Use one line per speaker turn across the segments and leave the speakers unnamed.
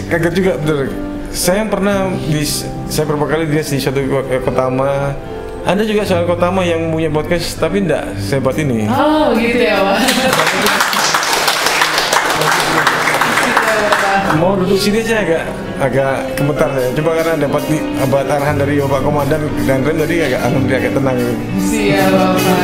kaget juga bener. Saya pernah saya beberapa kali di suatu kotama. Ada juga soal kotama yang punya podcast tapi enggak sehebat ini.
Oh gitu ya Pak.
Mau duduk sini saya agak gemetar ya. Coba karena dapat arahan dari Bapak Komandan dan Rem tadi alhamdulillah agak tenang.
Siap Bapak.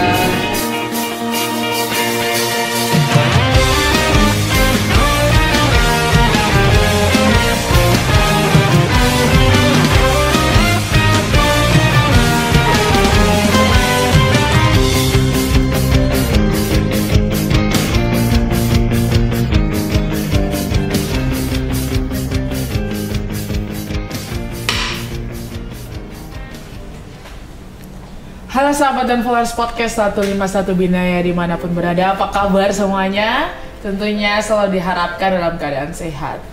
Halo sahabat dan followers podcast 151 Binaya dimanapun berada, apa kabar semuanya? Tentunya selalu diharapkan dalam keadaan sehat.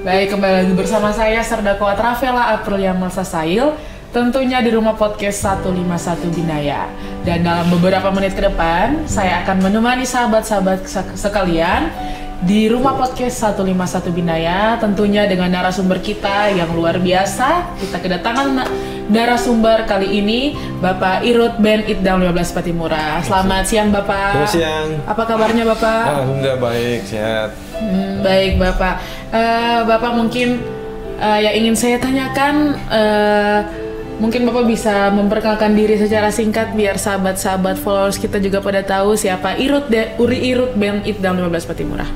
Baik, kembali lagi bersama saya Serdakwa Travela Aprilia Melsasail, tentunya di rumah podcast 151 Binaya. Dan dalam beberapa menit ke depan, saya akan menemani sahabat-sahabat sekalian di rumah podcast 151 Binaya, tentunya dengan narasumber kita yang luar biasa. Kita kedatangan narasumber kali ini Bapak Irut Ben Idam 15 Patimura. Selamat siang Bapak.
Selamat siang.
Apa kabarnya Bapak?
Alhamdulillah baik, sehat.
Baik Bapak. Bapak mungkin yang ingin saya tanyakan, mungkin Bapak bisa memperkenalkan diri secara singkat biar sahabat-sahabat followers kita juga pada tahu siapa Uri Irut Ben Idam 15 Patimura.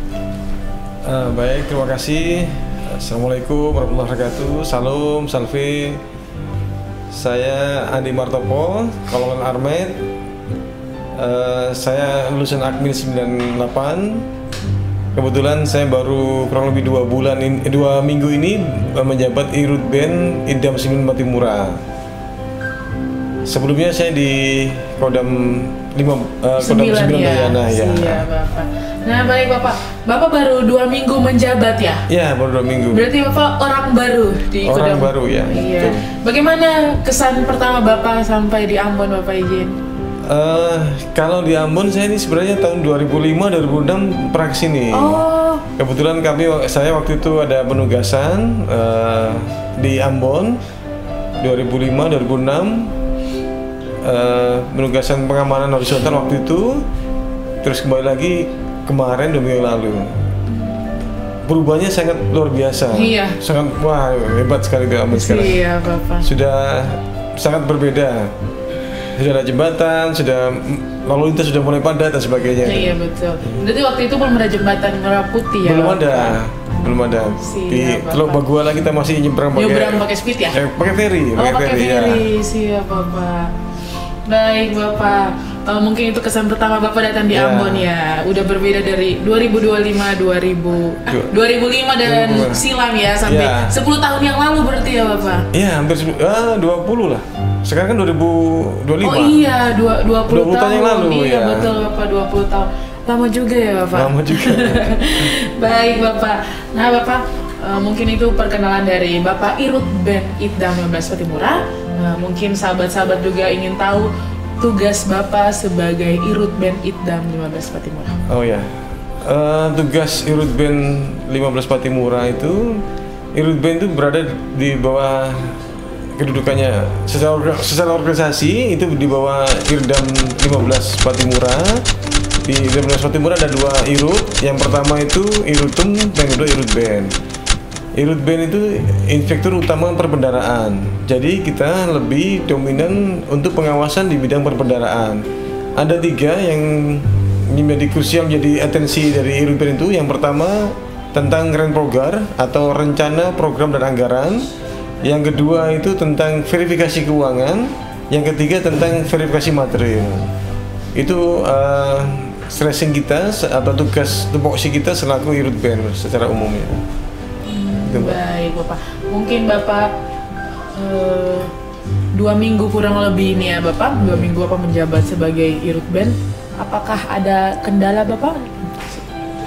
Baik, terima kasih. Assalamualaikum warahmatullahi wabarakatuh. Salam, salve. Saya Andi Martopo, Kolonel Armet. Saya lulusan Akmin 98. Kebetulan saya baru kurang lebih 2 minggu ini menjabat Irut Ben Idam 9 Patimura. Sebelumnya saya di Kodam 9 Dayana ya.
Iya Bapak. Nah baik Bapak, Bapak baru 2 minggu menjabat ya?
Iya baru 2 minggu.
Berarti Bapak orang baru di Kodam?
Orang baru ya.
Iya. Bagaimana kesan pertama Bapak sampai di Ambon Bapak izin?
Kalau di Ambon saya ini sebenarnya tahun 2005-2006 pernah kesini.
Oh.
Kebetulan saya waktu itu ada penugasan di Ambon 2005-2006. Penugasan pengamanan horizontal waktu itu, terus kembali lagi kemarin 2 minggu lalu. Perubahannya sangat luar biasa.
Iya.
Sangat hebat sekali di Ambon sekarang.
Iya Bapak.
Sudah sangat berbeda. Sudah ada jembatan, sudah lalu lintas sudah mulai padat dan sebagainya.
Iya betul. Berarti waktu itu belum ada jembatan Merah Putih ya?
Belum ada. Di Teluk Baguala kita masih nyebrang
pakai speed ya?
Pakai ferry.
Pakai ferry. Siap Bapak. Baik Bapak, mungkin itu kesan pertama Bapak datang di Ambon ya. Udah berbeda dari 2005 dan silam ya sampai 10 tahun yang lalu berarti ya Bapak?
Iya, hampir 20 lah. Sekarang kan 2025.
Oh iya, 20 tahun
yang lalu.
Iya betul Bapak, 20 tahun. Lama juga ya Bapak?
Lama juga.
Baik Bapak. Nah Bapak, mungkin itu perkenalan dari Bapak Irut Ben Idam 15 Patimura. Nah, mungkin sahabat-sahabat juga ingin tahu tugas Bapak sebagai Irut Ben Idam 15 Patimura. Oh
ya, tugas Irut Ben 15 Patimura itu, Irut Ben itu berada di bawah kedudukannya secara organisasi itu di bawah Irdam 15 Patimura. Di Irdam 15 Patimura ada 2 Irut. Yang pertama itu Irutum, yang kedua Irut Ben. Irut Ben itu inspektur utama perbendaraan. Jadi kita lebih dominan untuk pengawasan di bidang perbendaraan. Ada 3 yang menjadi krusial, menjadi atensi dari Irut Ben itu. Yang pertama tentang Renprogar atau rencana program dan anggaran. Yang kedua itu tentang verifikasi keuangan. Yang ketiga tentang verifikasi material. Itu stressing kita atau tugas tupoksi kita selaku Irut Ben secara umumnya.
Baik Bapak, mungkin Bapak 2 minggu kurang lebih ini ya Bapak, 2 minggu Bapak menjabat sebagai Irut Ben. Apakah ada kendala Bapak?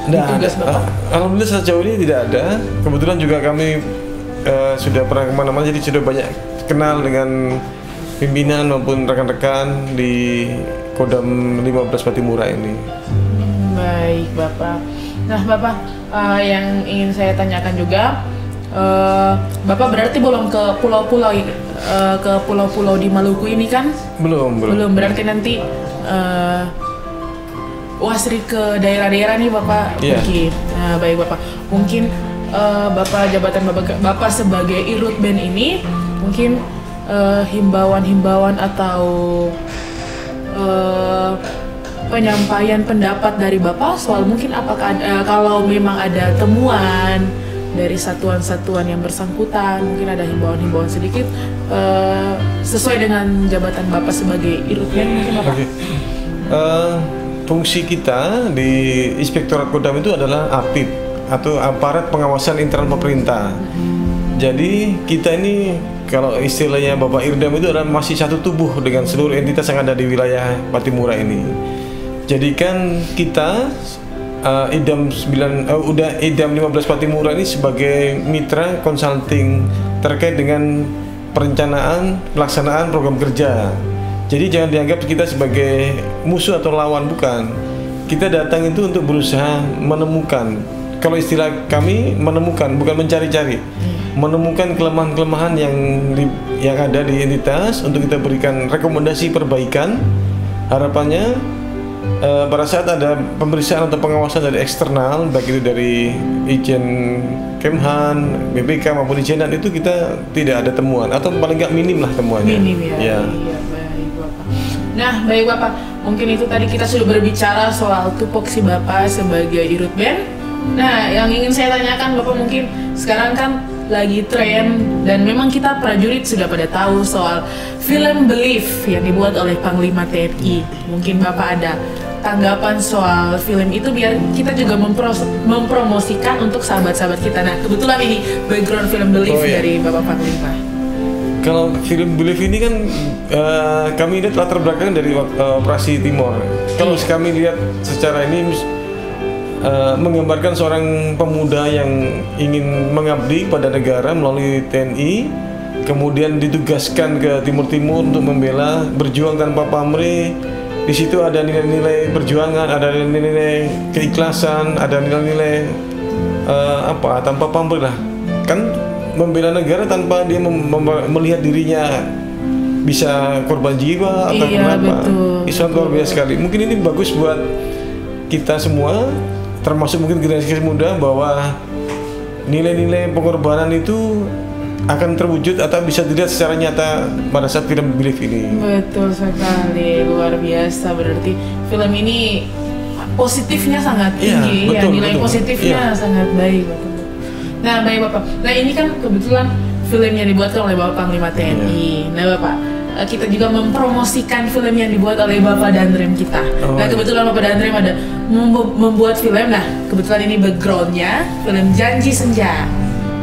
Tugas Bapak?
Alhamdulillah sejauh ini tidak ada. Kebetulan juga kami sudah pernah kemana-mana, jadi sudah banyak kenal dengan pimpinan maupun rekan-rekan di Kodam 15 Patimura ini.
Baik Bapak. Nah Bapak, yang ingin saya tanyakan juga, Bapak berarti belum ke pulau-pulau di Maluku ini kan?
Belum.
Berarti nanti Wasri ke daerah-daerah nih Bapak pergi. Nah, baik Bapak. Mungkin jabatan Bapak sebagai Irut Band ini mungkin himbauan atau penyampaian pendapat dari Bapak soal mungkin apakah kalau memang ada temuan dari satuan-satuan yang bersangkutan, mungkin ada himbauan sedikit sesuai dengan jabatan Bapak sebagai Irut Band mungkin Bapak.
Fungsi kita di Inspektorat Kodam itu adalah APIP atau Aparat Pengawasan Internal Pemerintah. Jadi kita ini kalau istilahnya Bapak Irdam itu adalah masih satu tubuh dengan seluruh entitas yang ada di wilayah Patimura ini. Jadi kan kita Idam 15 Patimura ini sebagai mitra consulting terkait dengan perencanaan pelaksanaan program kerja. Jadi jangan dianggap kita sebagai musuh atau lawan, bukan. Kita datang itu untuk berusaha menemukan. Kalau istilah kami menemukan, bukan mencari-cari. Menemukan kelemahan-kelemahan yang ada di entitas untuk kita berikan rekomendasi perbaikan. Harapannya pada saat ada pemeriksaan atau pengawasan dari eksternal, baik itu dari Ijen Kemhan, BPK maupun Ijenan, itu kita tidak ada temuan atau paling nggak minim lah temuannya.
Minim ya. Nah, baik Bapak, mungkin itu tadi kita sudah berbicara soal tupoksi Bapak sebagai Irut Band. Nah, yang ingin saya tanyakan Bapak, mungkin sekarang kan lagi tren dan memang kita prajurit sudah pada tahu soal film Believe yang dibuat oleh Panglima TNI. Mungkin Bapak ada tanggapan soal film itu biar kita juga mempromosikan untuk sahabat-sahabat kita. Nah, kebetulan ini background film Believe dari Bapak Panglima.
Kalau film Believe ini kan kami lihat latar belakang dari Operasi Timor. Kalau kami lihat secara ini menggambarkan seorang pemuda yang ingin mengabdi pada negara melalui TNI, kemudian ditugaskan ke Timur-Timur untuk membela, berjuang tanpa pamrih. Di situ ada nilai-nilai perjuangan, ada nilai-nilai keikhlasan, ada nilai-nilai tanpa pamrih lah. Kan membela negara tanpa dia melihat dirinya bisa korban jiwa atau kenapa. Islam luar biasa sekali. Mungkin ini bagus buat kita semua, termasuk mungkin generasi muda, bahwa nilai-nilai pengorbanan itu akan terwujud atau bisa dilihat secara nyata pada saat film Believe ini.
Betul sekali, luar biasa. Berarti film ini positifnya sangat tinggi, nilai positifnya sangat baik. Betul. Nah, baik Bapak. Nah, ini kan kebetulan film yang dibuatkan oleh Bapak Panglima TNI. Nah, Bapak, kita juga mempromosikan film yang dibuat oleh Bapak Danrem kita. Nah, kebetulan Bapak Danrem ada membuat film. Nah, kebetulan ini backgroundnya film Janji Senja.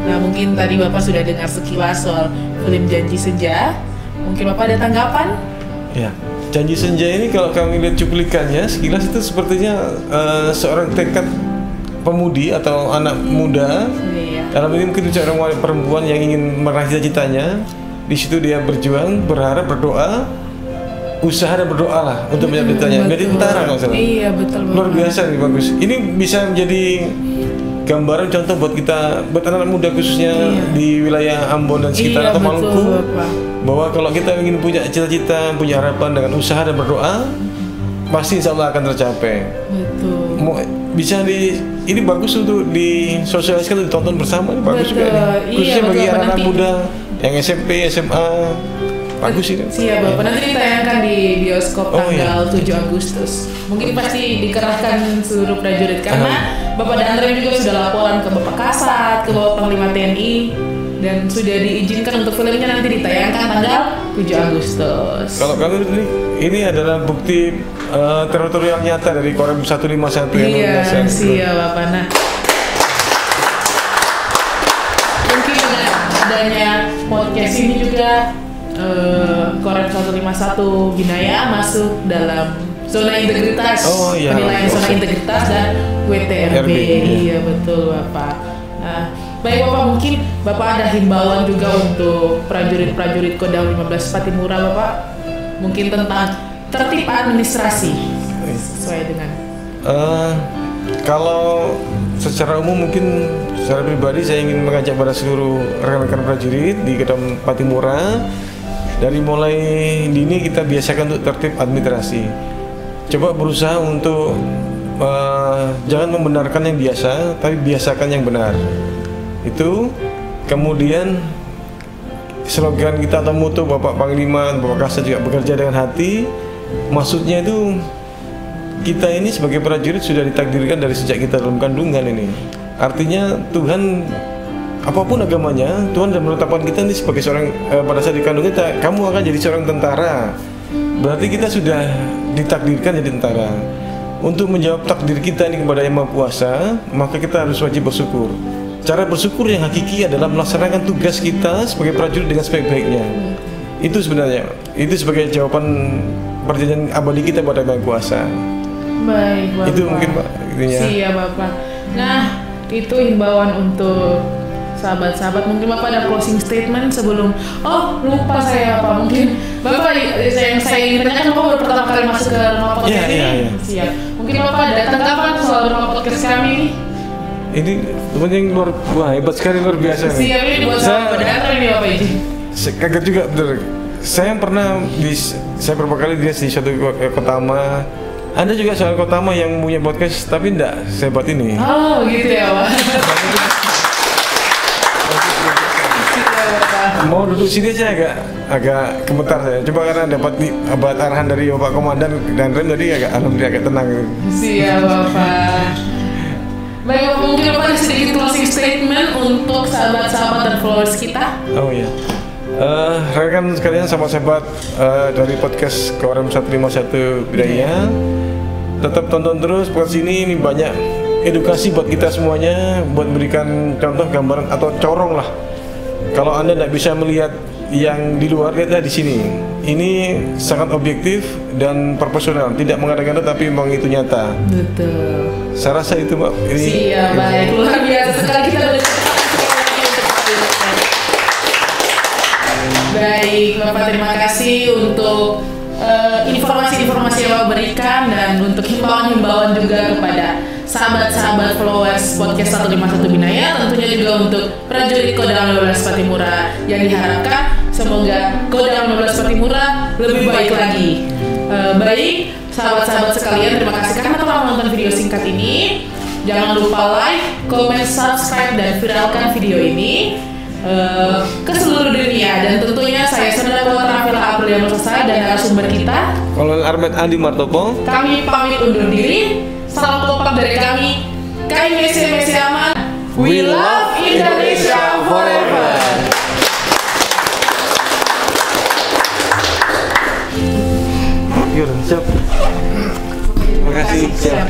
Nah, mungkin tadi Bapak sudah dengar sekilas soal film Janji Senja. Mungkin Bapak ada tanggapan?
Ya, Janji Senja ini kalau kami lihat cuplikannya, sekilas itu sepertinya seorang tekad pemudi atau anak muda. Dalam ini mungkin seorang perempuan yang ingin meraih cita-citanya. Di situ dia berjuang, berharap, berdoa, usaha dan berdoa lah untuk mencapai cita-citanya. Menjadi tentara kalau salah.
Iya, betul.
Luar biasa nih, bagus. Ini bisa menjadi gambaran contoh buat kita, buat anak muda khususnya di wilayah Ambon dan sekitar atau Maluku, bahwa kalau kita ingin punya cita-cita, punya harapan dengan usaha dan berdoa, pasti insya Allah akan tercapai.
Betul.
Bisa ini bagus untuk disosialisasikan, ditonton bersama, ini bagus juga ini. Khususnya bagi anak muda yang SMP, SMA, bagus ini.
Siap Bapak, nanti ditayangkan di bioskop tanggal 7 Agustus. Mungkin pasti dikerahkan seluruh prajurit karena Bapak Danrem juga sudah laporan ke Bapak Kasat, ke Bapak Panglima TNI, dan sudah diizinkan untuk filmnya nanti ditayangkan tanggal 7 Agustus.
Kalau kami ini adalah bukti teritorial nyata dari Korem 151 yang
luar biasa. Siap Bapak. Nah, mungkin dengan adanya podcast ini juga Korem 151 Binaya masuk dalam zona integritas, penilaian zona integritas dan WTRB. Iya betul Bapak. Nah, baik Bapak, mungkin Bapak ada himbauan juga untuk prajurit-prajurit Kodam 15 Patimura Bapak, mungkin tentang tertib administrasi sesuai dengan
Kalau secara umum mungkin secara pribadi saya ingin mengajak pada seluruh rekan-rekan prajurit di Kodam Patimura, dari mulai dini kita biasakan untuk tertib administrasi. Coba berusaha untuk jangan membenarkan yang biasa, tapi biasakan yang benar. Itu. Kemudian slogan kita atau moto Bapak Panglima, Bapak Kasat juga bekerja dengan hati. Maksudnya itu kita ini sebagai prajurit sudah ditakdirkan dari sejak kita dalam kandungan ini. Artinya Tuhan, apapun agamanya, Tuhan sudah menetapkan kita ini sebagai seorang pada saat di kandungan kita, kamu akan jadi seorang tentara. Berarti kita sudah ditakdirkan jadi tentara. Untuk menjawab takdir kita ini kepada Yang Maha Kuasa, maka kita harus wajib bersyukur. Cara bersyukur yang hakiki adalah melaksanakan tugas kita sebagai prajurit dengan sebaik-baiknya. Itu sebenarnya, itu sebagai jawaban perjanjian abadi kita pada Yang Maha Kuasa.
Baik, Bapak.
Itu mungkin Pak.
Iya, Bapak. Nah, itu himbauan untuk sahabat-sahabat. Mungkin Bapak ada closing statement sebelum. Oh, lupa saya Pak. Mungkin Bapak yang saya ingin tanyakan, Bapak baru pertama kali masuk ke rumah podcast ini.
Iya.
Siap. Mungkin Bapak ada tanggapan soal rumah podcast kami ini?
Ini teman yang wah hebat sekali, luar biasa nih.
Siap, ini buat sahabat pendengar ini Bapak ini.
Saya kaget juga bener. Saya pernah saya beberapa kali di suatu kotama. Ada juga soal kotama yang punya podcast tapi enggak sehebat ini.
Oh, gitu ya Pak.
Mau duduk sini aja agak gemetar saya. Coba karena dapat arahan dari Bapak Komandan dan Rem tadi alhamdulillah agak tenang.
Siap Bapak. Baik Bapak, mungkin Bapak ada sedikit closing statement untuk sahabat-sahabat dan followers kita.
Oh iya. Rekan sekalian, sahabat-sahabat dari podcast Kodam 151 Bidaya, tetap tonton terus podcast ini banyak edukasi buat kita semuanya, buat memberikan contoh gambaran atau corong lah. Kalau Anda tidak bisa melihat yang di luar, lihatlah di sini. Ini sangat objektif dan proporsional, tidak mengada-ngada tapi memang itu nyata.
Betul.
Saya rasa itu Mbak.
Siap, baik. Luar biasa sekali kita Baik, Bapak, terima kasih untuk informasi-informasi yang Bapak berikan dan untuk himbauan-himbauan juga kepada sahabat-sahabat followers podcast 151 Binaya, tentunya juga untuk prajurit Kodam 15 Patimura yang diharapkan semoga Kodam 15 Patimura lebih baik lagi. Baik, sahabat-sahabat sekalian, terima kasih karena telah menonton video singkat ini. Jangan lupa like, comment, subscribe, dan viralkan video ini ke seluruh dunia. Dan tentunya saya Sandra Rafela Aprilia Nursasa dan narasumber kita
Kolonel Armet Andi Martopo.
Kami pamit undur diri. Salam kompak dari kami. KMC Aman. We love Indonesia forever.
Yuk, siap. Terima kasih. Siap.